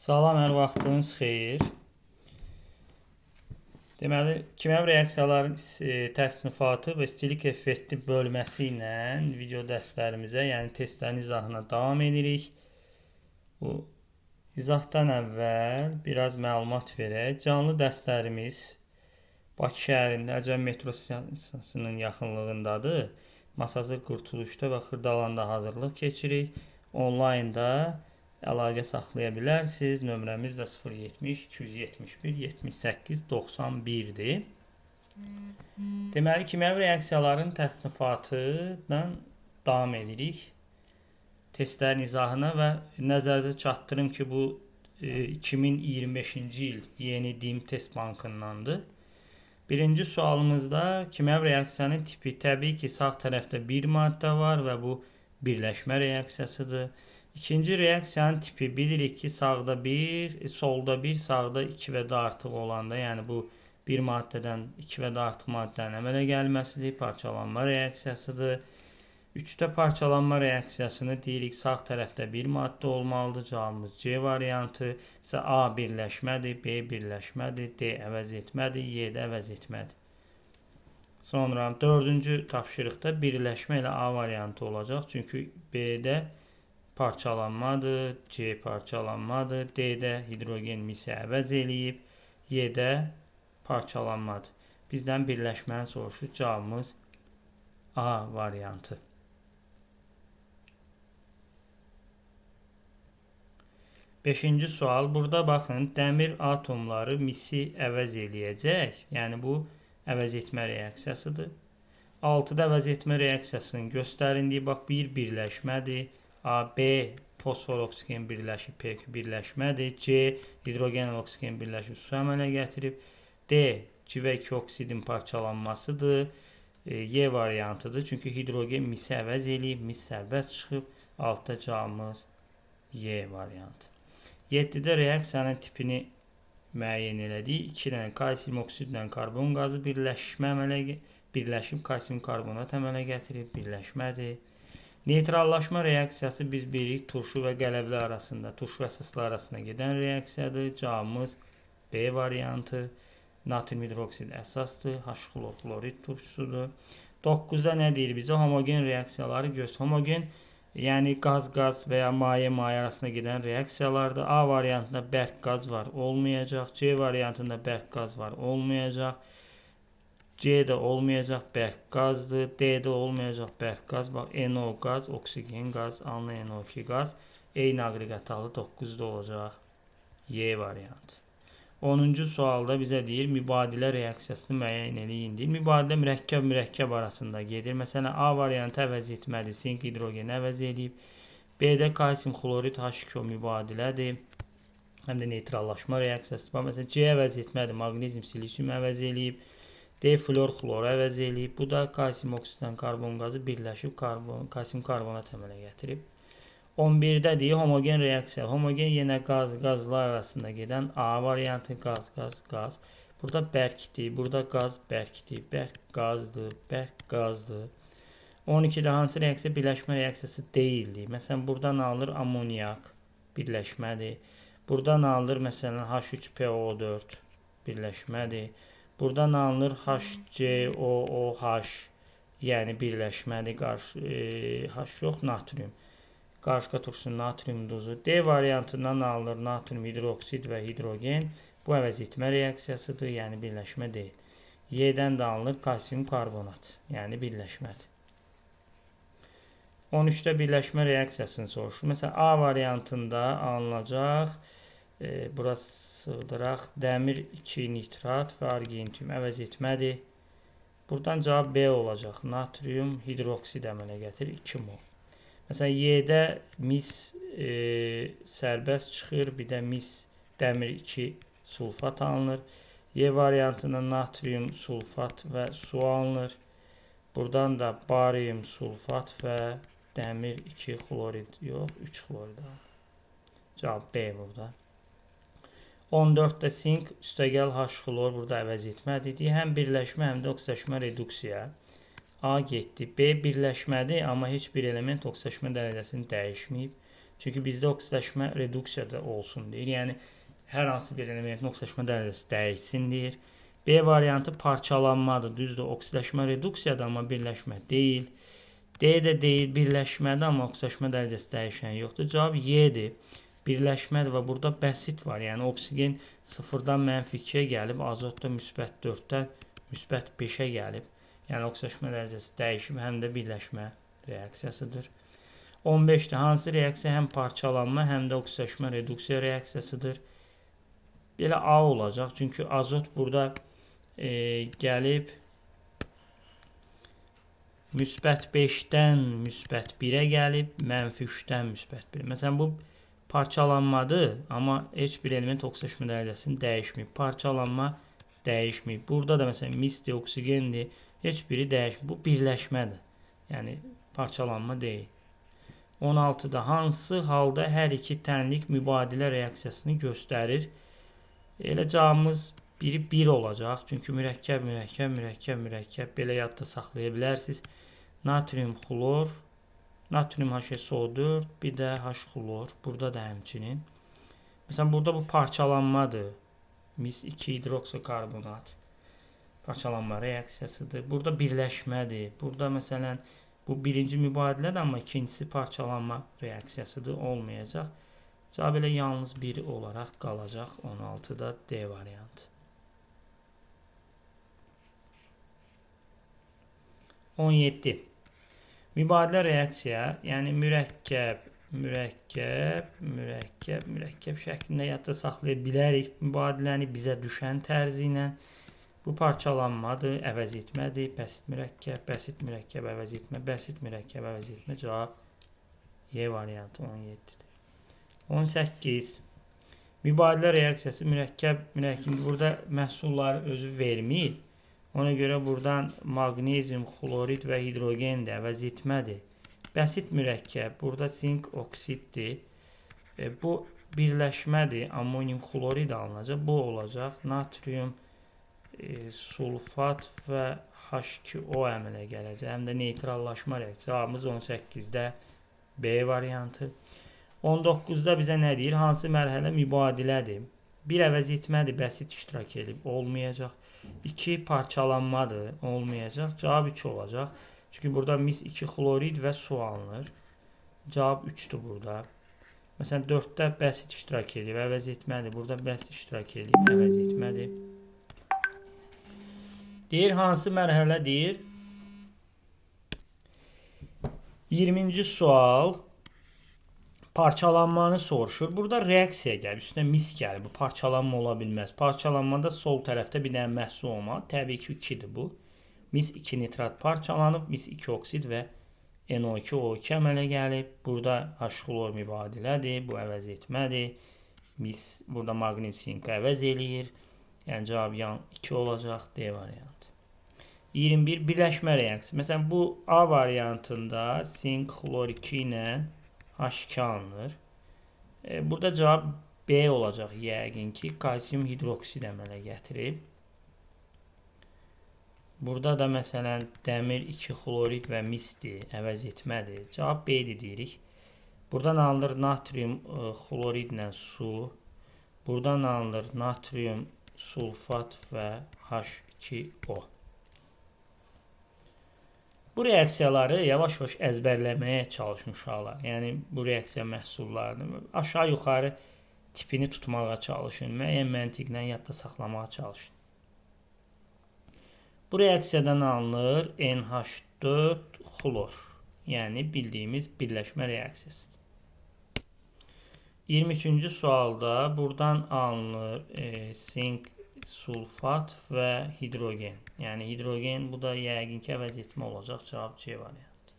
Salam, hər vaxtınız xeyir. Deməli, kimyəvi reaksiyaların təsnifatı və stilik effekti bölməsi ilə video dərslərimizə, yəni testlərin izahına davam edirik. Bu izahdan əvvəl biraz məlumat verək. Canlı dərslərimiz Bakı şəhərində Əcəmi metro stansiyasının yaxınlığındadır. Masazır Qurtuluşda və Xırdalanda hazırlıq keçirik. Onlaynda əlaqə saxlaya bilərsiniz. Nömrəmiz də 070 271 78 91-dir. Deməli, kimyəvi reaksiyaların təsnifatından davam edirik. Testlərin izahına və nəzərinizə çatdırım ki, bu 2025-ci il yeni DİM test bankındandır. Birinci sualımızda kimyəvi reaksiyanın tipi, təbii ki, sağ tərəfdə bir maddə var və bu birləşmə reaksiyasıdır. İkinci reaksiyanın tipi bilirik ki, sağda bir, solda bir, sağda 2 və də artıq olanda, yəni bu bir maddədən 2 və də artıq maddənin əmələ gəlməsidir, parçalanma reaksiyasıdır. 3-də parçalanma reaksiyasını deyirik, sağ tərəfdə bir maddə olmalıdır, cavabımız C variantı. İsə A birləşmədir, B birləşmədir, D əvəz etmədir, Y də əvəz etmədir. Sonra 4-cü tapşırıqda birləşmə ilə A variantı olacaq, çünki B-də parçalanmadır, C parçalanmadır, D-də hidrogen misi əvəz eləyib, Y-də parçalanmadır. Bizdən birləşməni soruşur, cavabımız A variantı. 5-ci sual, burada baxın, dəmir atomları misi əvəz eləyəcək, yəni bu əvəz etmə reaksiyasıdır. 6-da əvəz etmə reaksiyasının göstərindiyi, bax, bir birləşmədir. A, B, fosfor oksigen birləşib, P2 birləşmədir. C, hidrogen oksigen birləşib, su əmələ gətirib. D, civə 2 oksidin parçalanmasıdır. Y variantıdır, çünki hidrogen misi əvəz eləyib, mis sərbəst çıxıb. 6-da cavabımız Y variantı. 7-də reaksiyanın tipini müəyyən elədik. 2 dənə kalsium oksidlə karbon qazı birləşib kalsium karbonat əmələ gətirib, birləşmədir. Neytrallaşma reaksiyası biz bilirik turşu və qələblə arasında, turşu və əsaslı arasında gedən reaksiyadır. Cavabımız B variantı. Natrium hidroksid əsasdır, H-xlorfluorid turşusudur. 9-da nə deyir bizə? Homogen reaksiyaları göstərir. Homogen, yəni qaz-qaz və ya maye-maye arasında gedən reaksiyalardır. A variantında bərk qaz var, olmayacaq. C variantında bərk qaz var, olmayacaq. C də olmayacaq, bərk qazdır. D də olmayacaq, bərk qaz. Bax, NO qaz, oksigen qaz, alını NO2 qaz. Eyni aqreqat halı 9-da olacaq. Y variantı. 10-cu sualda bizə deyir, mübadilə reaksiyasını müəyyən eləyin deyir. Mübadilə mürəkkəb arasında gedir. Məsələn, A variantı əvəz etmədir, sink hidrogeni əvəz edib. B-də kalsium xlorid H2O mübadilədir. Həm də neytrallaşma reaksiyasıdır. Məsələn, C əvəz etmədir, maqnezium silisium əvəz edib. D flor xlor əvəz edib. Bu da kalsium oksiddən karbon qazı birləşib kalsium karbonat əmələ gətirib. 11-də deyir, homogen reaksiya. Homogen yenə qazlar arasında gedən A variantı, qaz. Burada bərkdir, burada qaz bərkdir, bərk qazdır, bərk qazdır. 12-də hansı reaksiya birləşmə reaksiyası deyildir? Məsələn, buradan alınır amoniyak, birləşmədir. Buradan alınır, məsələn, H3PO4, birləşmədir. Buradan alınır HCOOH, yəni birləşmədir, H yox, natrium. Qarışqa turşusu natrium duzu. D variantından alınır natrium hidroksid və hidrogen. Bu əvəz etmə reaksiyasıdır, yəni birləşmə deyil. Y-dən də alınır kalsium karbonat, yəni birləşmədir. 13-də birləşmə reaksiyasını soruşur. Məsələn, A variantında alınacaq, burası sığdıraq, dəmir 2 nitrat və argentium əvəz etmədir. Buradan cavab B olacaq. Natrium hidroksid əmələ gətirir 2 mol. Məsələn, Y-də mis sərbəst çıxır, bir də mis dəmir 2 sulfat alınır. Y variantında natrium sulfat və su alınır. Buradan da barium sulfat və dəmir 2 xlorid, yox, 3 xlorid alınır. Cavab B burada. 14-də sink üstəgəl H-xlor burada əvəz etmədir. Həm birləşmə, həm də oksidaşma reduksiya. A getdi. B birləşmədir, amma heç bir element oksidaşma dərəcəsini dəyişməyib. Çünki bizdə oksidləşmə reduksiyada olsun deyir. Yəni hər hansı bir elementin oksidləşmə dərəcəsi dəyişsin deyir. B variantı parçalanmadır. Düzdür, oksidləşmə reduksiyadır, amma birləşmə deyil. D də deyil, birləşmədir, amma oksidləşmə dərəcəsi dəyişən yoxdur. Cavab Y-dir. Birləşmədir və burada bəsit var. Yəni oksigen 0-dan -2-yə gəlib, azot da -4-dən -5-ə gəlib. Yəni oksidləşmə dərəcəsi dəyişib, həm də birləşmə reaksiyasıdır. 15-də hansı reaksiya həm parçalanma, həm də oksidləşmə reduksiya reaksiyasıdır? Belə A olacaq. Çünki azot burada gəlib -5-dən -1-ə gəlib, -3-dən -1-ə. Məsələn, bu parçalanmadır, amma heç bir element oksidləşmə dərəcəsini dəyişməyib. Parçalanma dəyişməyib. Burada da məsələn misdir, oksigendir, heç biri dəyişməyib. Bu birləşmədir. Yəni parçalanma deyil. 16-da hansı halda hər iki tənlik mübadilə reaksiyasını göstərir? Elə cavabımız biri 1 olacaq. Çünki mürəkkəb belə yadda saxlaya bilərsiniz. Natrium xlor, natrium HSO4, bir də H xlor. Burada da həmçinin. Məsələn, burada bu parçalanmadır. Mis-2 hidroksokarbonat. Parçalanma reaksiyasıdır. Burada birləşmədir. Burada məsələn, bu birinci mübadilədir, amma ikincisi parçalanma reaksiyasıdır, olmayacaq. Cavab elə yalnız 1 olaraq qalacaq 16-da D variantı. 17. Mübadilə reaksiya, yəni mürəkkəb şəklində yadda saxlaya bilərik. Mübadiləni bizə düşən tərzi ilə. Bu parçalanmadır, əvəz etmədir, bəsit mürəkkəb, əvəz etmə, bəsit mürəkkəb, əvəz etmə. Cavab Y variantı 17-dir. 18. Mübadilə reaksiyası mürəkkəb burada məhsulları özü vermir. Ona görə buradan maqnezium, xlorid və hidrogen də əvəz etmədir. Bəsit mürəkkəb, burada sink oksiddir. Bu birləşmədir, ammonium xlorid alınacaq. Bu olacaq natrium sulfat və H2O əmələ gələcək. Həm də neytrallaşma reaksiyası. Cavabımız 18-də B variantı. 19-da bizə nə deyir? Hansı mərhələ mübadilədir? 1 əvəz etmədir, bəsit iştirak edib, olmayacaq. 2 parçalanmadır, olmayacaq. Cavab 3 olacaq. Çünki burada mis-2 xlorid və su alınır. Cavab 3-dür burada. Məsələn, 4-də bəsit iştirak edib, əvəz etmədir. Burada bəsit iştirak edib, əvəz etmədir. Deyir, hansı mərhələ deyir? 20-ci sual parçalanmanı soruşur. Burada reaksiya gəlib, üstünə mis gəlib. Bu parçalanma ola bilməz. Parçalanmada sol tərəfdə bir dənə məhsul olmalı. Təbii ki, 2-dir bu. Mis-2 nitrat parçalanıb, mis-2 oksid və NO2-O2 əmələ gəlib. Burada H-xlor mübadilədir, bu əvəz etmədir. Mis, burada maqnit sink əvəz eləyir. Yəni cavab 2 olacaq, D variantı. 21 birləşmə reaksiyası. Məsələn, bu A variantında sink xlor 2 ilə H2 alınır. Burada cavab B olacaq yəqin ki, kalsium hidroksid əmələ gətirib. Burada da məsələn dəmir 2 xlorid və misdir, əvəz etmədir. Cavab B-dir deyirik. Buradan alınır natrium xloridlə su. Buradan alınır natrium sulfat və H2O. Bu reaksiyaları yavaş-yavaş əzbərləməyə çalışın uşaqlar. Yəni bu reaksiya məhsullarını aşağı-yuxarı tipini tutmağa çalışın. Müəyyən məntiqlə yadda saxlamağa çalışın. Bu reaksiyadan alınır NH4 xlor. Yəni bildiyimiz birləşmə reaksiyasıdır. 23-cü sualda buradan alınır sink sulfat və hidrogen. Yəni hidrogen, bu da yəqin ki, əvəz etmə olacaq. Cavab C variantı.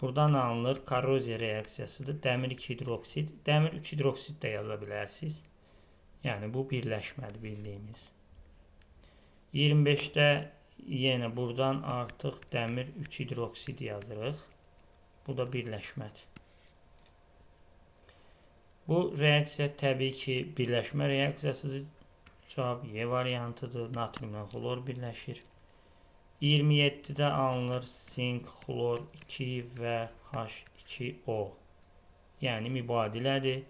Buradan alınır korroziya reaksiyasıdır. Dəmir 2 hidroksid. Dəmir 3 hidroksid də yaza bilərsiniz. Yəni bu birləşmədir bildiyimiz. 25-də yenə buradan artıq dəmir 3 hidroksid yazırıq. Bu da birləşmədir. Bu reaksiya təbii ki, birləşmə reaksiyasıdır. Cavab Y variantıdır. Natriumla xlor birləşir. 27-də alınır sink xlor 2 və H2O. yəni mübadilədir.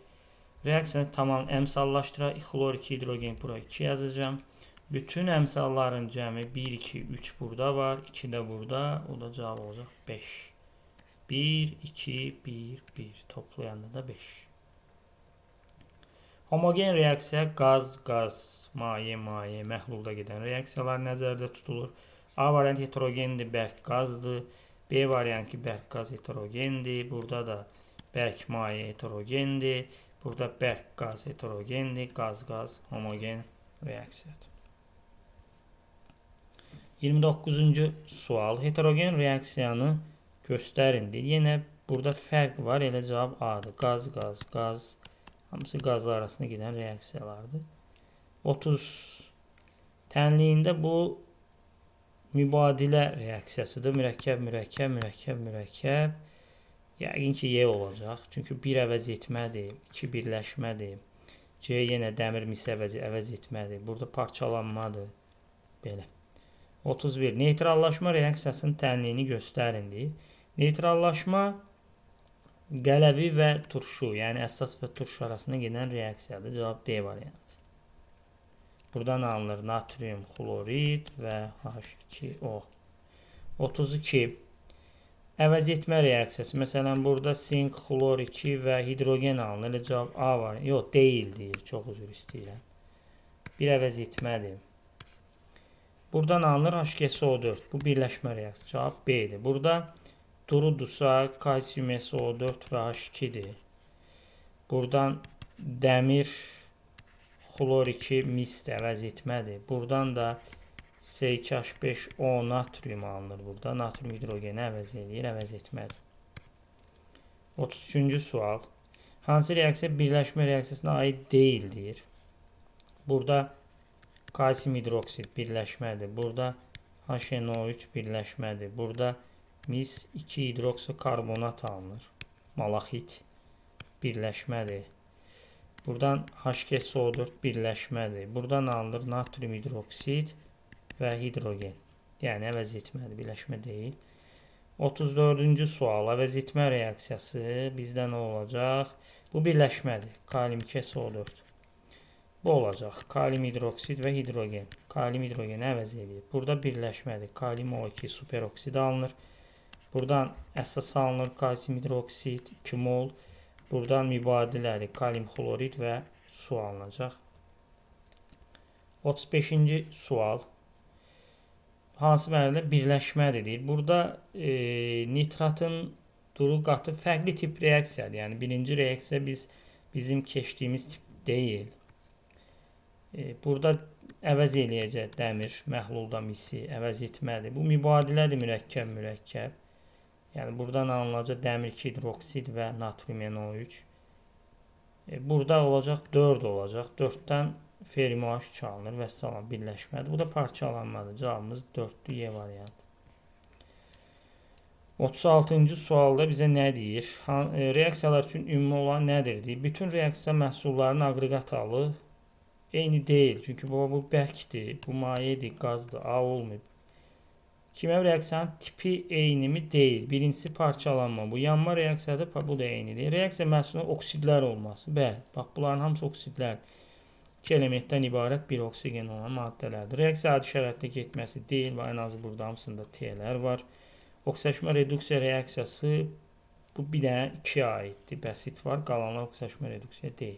Reaksiyanı tamam əmsallaşdıraq. Xlor 2 hidrogen bura 2 yazacağım. Bütün əmsalların cəmi 1, 2, 3 burada var. 2 də burada. O da cavab olacaq 5. 1, 2, 1, 1. Toplayanda da 5. Homogen reaksiya qaz, qaz, maye, maye, məhlulda gedən reaksiyalar nəzərdə tutulur. A variant heterogendir, bərk qazdır. B variantı bərk qaz heterogendir. Burada da bərk maye heterogendir. Burada bərk qaz heterogendir. Qaz, qaz, homogen reaksiyadır. 29-cu sual. Heterogen reaksiyanı göstərindir. Yenə burada fərq var. Elə cavab A-dır. Qaz, qaz, qaz. Hamısı qazlar arasında gedən reaksiyalardır. 30. Tənliyində bu mübadilə reaksiyasıdır. Mürəkkəb, mürəkkəb, mürəkkəb, mürəkkəb. Yəqin ki, Y olacaq. Çünki 1 əvəz etmədir, 2 birləşmədir. C yenə dəmir mis əvəz etmədir. Burada parçalanmadır. Belə. 31. Neytrallaşma reaksiyasının tənliyini göstərindir. Neytrallaşma qələvi və turşu, yəni əsas və turşu arasında gedən reaksiyadır. Cavab D variantı. Buradan alınır natrium xlorid və H2O. 32. Əvəz etmə reaksiyası. Məsələn, burada sink, xlor 2 və hidrogen alınır. Elə cavab A var. Yox, deyil deyir. Çox üzr istəyirəm. Bir əvəz etmədir. Buradan alınır H2SO4. Bu birləşmə reaksiyası. Cavab B-dir. Burada durudursa kalsium SO4 və H2-dir. Buradan dəmir xlor 2 misdir, əvəz etmədir. Buradan da C2H5O natrium alınır burada. Natrium hidrogeni əvəz edir, əvəz etmədir. 33-cü sual. Hansı reaksiya birləşmə reaksiyasına aid deyildir? Burada kalsium hidroksid birləşmədir. Burada HNO3 birləşmədir. Burada mis 2 hidroksokarbonat alınır. Malaxit birləşmədir. Buradan H2SO4 birləşmədir. Buradan alınır natrium hidroksid və hidrogen. Yəni əvəz etmədir, birləşmə deyil. 34-cü sual. Əvəz etmə reaksiyası bizdə nə olacaq? Bu birləşmədir. Kalium 2SO4. Bu olacaq. Kalium hidroksid və hidrogen. Kalium hidrogeni əvəz edir. Burada birləşmədir. Kalium O2 superoksid alınır. Buradan əsas alınır kalsium hidroksid 2 mol. Buradan mübadilədir. Kalium xlorid və su alınacaq. 35-ci sual. Hansı mərhələdə birləşmədir deyir. Burada nitratın duru qatı fərqli tip reaksiyadır. Yəni birinci reaksiya bizim keçdiyimiz tip deyil. Burada əvəz eləyəcək dəmir, məhlulda misi əvəz etmədir. Bu mübadilədir, mürəkkəb. Yəni buradan alınacaq dəmir 2 hidroksid və natrium NO3. Burada olacaq 4 olacaq. 4-dən ferium OH alınır və salam birləşmədir. Bu da parçalanmadır. Cavabımız 4-dür, Y variantı. 36-cı sualda bizə nə deyir? Reaksiyalar üçün ümumi olan nədir deyir? Bütün reaksiya məhsullarının aqreqat halı eyni deyil. Çünki bu bərkdir, bu mayedir, qazdır, A olmayıb. Kimyəvi reaksiyanın tipi eynimi deyil. Birincisi parçalanma. Bu yanma reaksiyadır, bu da eynidir. Reaksiya məhsulunun oksidlər olması. Bəli, bax bunların hamısı oksidlər. 2 elementdən ibarət bir oksigen olan maddələrdir. Reaksiya adi şəraitdə getməsi deyil və ən azı burada hamısında T'lər var. Oksidaşma reduksiya reaksiyası bu bir dənə 2-yə aiddir. Bəsit var, qalanlar oksidaşma reduksiya deyil.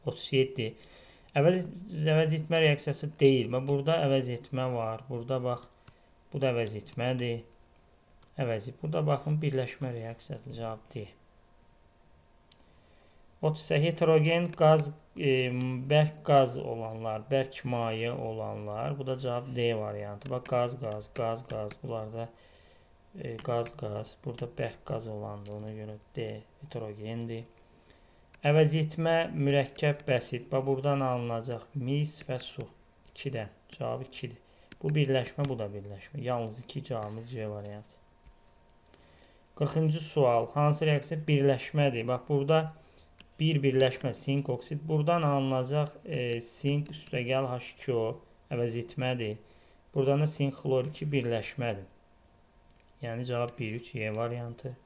37. Əvəz etmə reaksiyası deyil. Burada əvəz etmə var. Burada bax, bu da əvəz etmədir. Burada baxın, birləşmə reaksiyası cavab D. 38. Heterogen qaz, bərk qaz olanlar, bərk maye olanlar. Bu da cavab D variantı. Bax, qaz, qaz, qaz, qaz. Bunlarda qaz, qaz. Burada bərk qaz olandır. Ona görə D heterogendir. Əvəz etmə mürəkkəb bəsit. Bax, buradan alınacaq mis və su. 2-dən. Cavab 2-dir. Bu birləşmə, bu da birləşmə. Yalnız 2 cavabımız C variantı. 40-cı sual. Hansı reaksiya birləşmədir? Bax, burada bir birləşmə sink oksid. Buradan alınacaq sink üstəgəl H2O əvəz etmədir. Buradan da sink xlor 2 birləşmədir. Yəni cavab 1-3 Y variantı.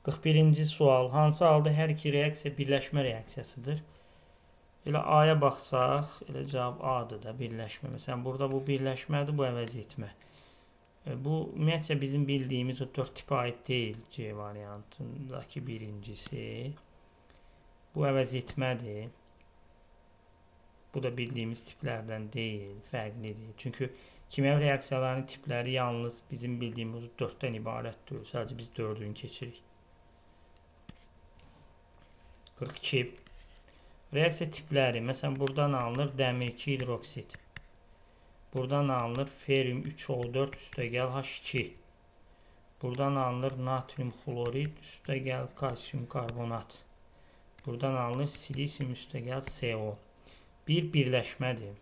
41-ci sual. Hansı halda hər iki reaksiya birləşmə reaksiyasıdır? Elə A-ya baxsaq, elə cavab A-dır da, birləşmə. Məsələn, burada bu birləşmədir, bu əvəz etmə. Bu ümumiyyətcə bizim bildiyimiz o 4 tipə aid deyil. C variantındakı birincisi. Bu əvəz etmədir. Bu da bildiyimiz tiplərdən deyil, fərqlidir. Çünki kimyəvi reaksiyaların tipləri yalnız bizim bildiyimiz 4-dən ibarətdir. Sadəcə biz 4-ünü keçirik. 42. Reaksiya tipləri. Məsələn, buradan alınır dəmir 2 hidroksid. Buradan alınır ferium 3O4 üstəgəl H2. Buradan alınır natrium xlorid üstəgəl kalsium karbonat. Buradan alınır silisium üstəgəl CO. Bir birləşmədir.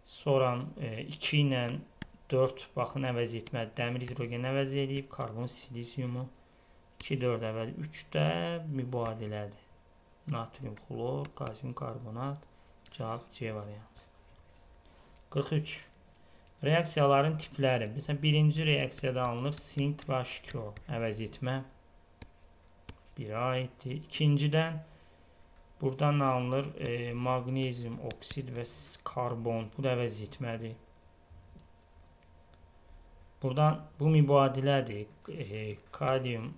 Sonra 2 ilə 4 baxın əvəz etmədi. Dəmir hidrogen əvəz edib, karbon silisiumu 2, 4 əvəz, 3 də mübadilədir. Natrium xlor, kalsium karbonat, cavab C variantı. 43. Reaksiyaların tipləri. Məsələn, birinci reaksiyada alınır sink və H2O əvəz etmə. Bira aiddir. İkincidən buradan alınır magnezium oksid və karbon. Bu da əvəz etmədir. Buradan bu mübadilədir. Kalium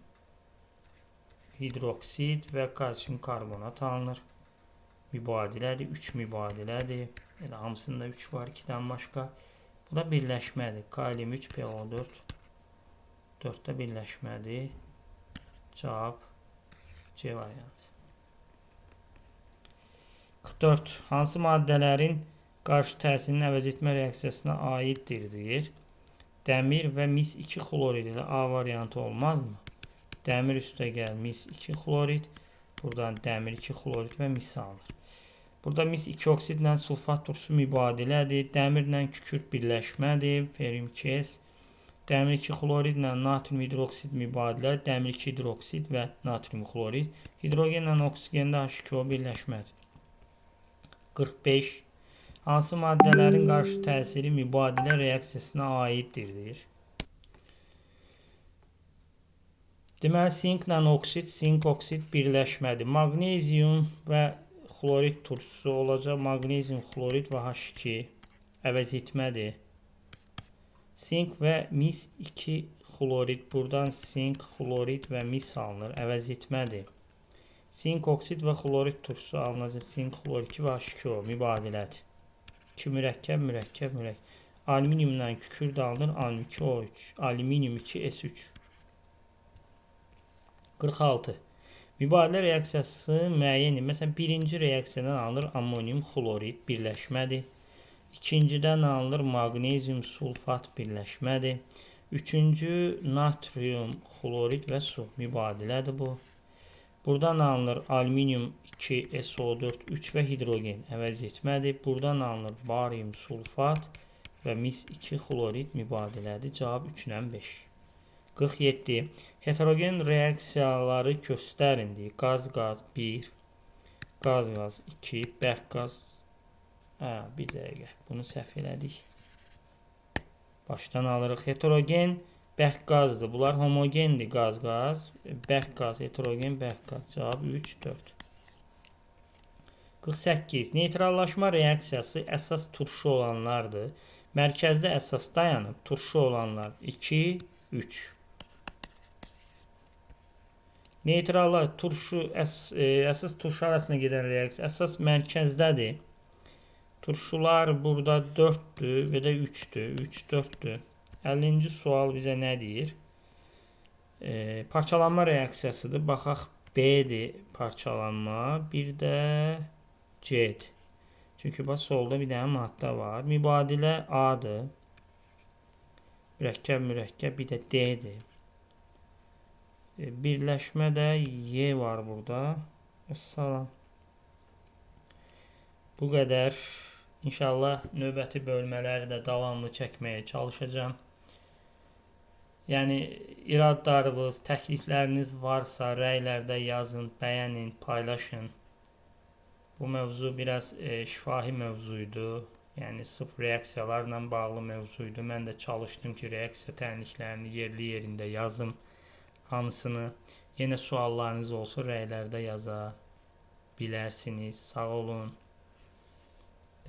hidroksid və kalsium karbonat alınır. Mübadilədir. 3 mübadilədir. Elə hamısında 3 var, 2-dən başqa. Bu da birləşmədir. Kalium 3 PO4. 4-də birləşmədir. Cavab C variantı. 44. Hansı maddələrin qarşı təsirinin əvəz etmə reaksiyasına aiddir deyir. Dəmir və mis 2 xlorid ilə A variantı olmazmı? Dəmir üstəgəl mis 2 xlorid. Buradan dəmir 2 xlorid və mis alınır. Burada mis 2 oksidlə sulfat turşusu mübadilədir. Dəmirlə kükürt birləşmədir. Ferium 2S. Dəmir 2 xloridlə natrium hidroksid mübadilə. Dəmir 2 hidroksid və natrium xlorid. Hidrogenlə oksigendə H2O birləşmədir. 45. Hansı maddələrin qarşı təsiri mübadilə reaksiyasına aiddir deyir. Deməli, sinklə oksid, sink oksid birləşmədir. Magnezium və xlorid turşusu olacaq. Magnezium xlorid və H2 əvəz etmədir. Sink və mis 2 xlorid. Buradan sink, xlorid və mis alınır. Əvəz etmədir. Sink oksid və xlorid turşusu alınacaq. Sink, xlor 2 və H2O mübadilədir. 2 mürəkkəb, mürəkkəb, mürəkkəb. Alüminiumla kükürt alınır. Alüminium 2O3. Alüminium 2 S3. 46. Mübadilə reaksiyası müəyyəndir. Məsələn, birinci reaksiyadan alınır ammonium xlorid birləşmədir. İkincidən alınır magnezium sulfat birləşmədir. Üçüncü natrium xlorid və su mübadilədir bu. Buradan alınır alüminium 2 SO4 3 və hidrogen əvəz etmədir. Buradan alınır barium sulfat və mis 2 xlorid mübadilədir. Cavab 3-dən 5. 47. Heterogen reaksiyaları göstərin deyir. Qaz-qaz 1, qaz-qaz 2, bərk-qaz. Bir dəqiqə. Bunu səhv elədik. Başdan alırıq. Heterogen bərk-qazdır. Bunlar homogendir. Qaz-qaz, bərk-qaz, heterogen, bərk-qaz. Cavab 3, 4. 48. Neytrallaşma reaksiyası əsas turşu olanlardır. Mərkəzdə əsas dayanıb. Turşu olanlar 2, 3. Neytrallar turşu əsas turşu arasında gedən reaksiya əsas mərkəzdədir. Turşular burada 4-dür və də 3-dür. 3, 4-dür. 50-ci sual bizə nə deyir? Parçalanma reaksiyasıdır. Baxaq, B-dir parçalanma. Bir də C-dir. Çünki bax, solda bir dənə maddə var. Mübadilə A-dır. Mürəkkəb, mürəkkəb, bir də D-dir. Birləşmə də Y var burada. Əssalam. Bu qədər. İnşallah növbəti bölmələri də davamlı çəkməyə çalışacağım. Yəni, iradlarınız, təklifləriniz varsa rəylərdə yazın, bəyənin, paylaşın. Bu mövzu biraz şifahi mövzuydu. Yəni, sırf reaksiyalarla bağlı mövzuydu. Mən də çalışdım ki, reaksiya təhlilliklərini yerli yerində yazım. hansını? Yenə suallarınız olsa rəylərdə yaza bilərsiniz. Sağ olun.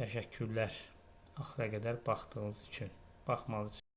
Təşəkkürlər. Axıra qədər baxdığınız üçün. Baxmanız üçün.